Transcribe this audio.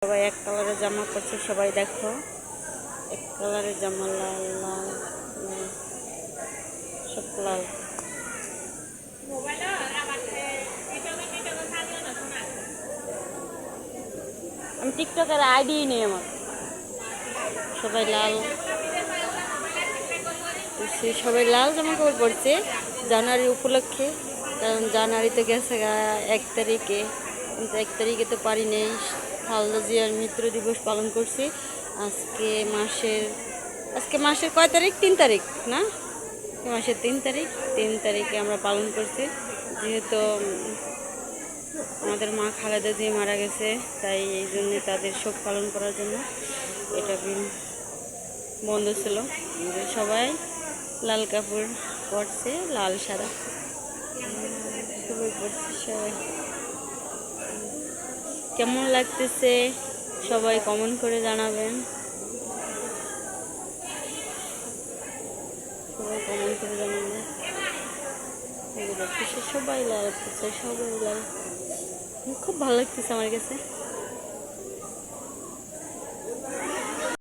সবাই এক কালারের জামা পরছে, সবাই দেখো এক কালারের জামা, লাল লাল লাল, সব লাল। আমি টিকটকের আইডি নেই আমার। সবাই লাল, সবাই লাল জামা কাপড় পরছে জানুয়ারি উপলক্ষে, কারণ জানুয়ারিতে গেছে 1 তারিখে, কিন্তু 1 তারিখে তো পারি নেই। খালেদা জিয়ার মৃত্যু দিবস পালন করছি। আজকে মাসের কয় তারিখ? 3 তারিখ না? মাসের 3 তারিখ, 3 তারিখে আমরা পালন করছি। যেহেতু আমাদের মা খালেদা জিয়া মারা গেছে, তাই এই জন্য তাদের শোক পালন করার জন্য এটা বন্ধ ছিল। সবাই লাল কাপড় পরছে, লাল সাদা সবাই পরছে। সবাই কেমন লাগতেছে সবাই কমেন্ট করে জানাবেন। সবাই কমেন্ট করে জানাবেন। সবাই লাল করছে, সবাই লাল, খুব ভালো লাগতেছে আমার কাছে।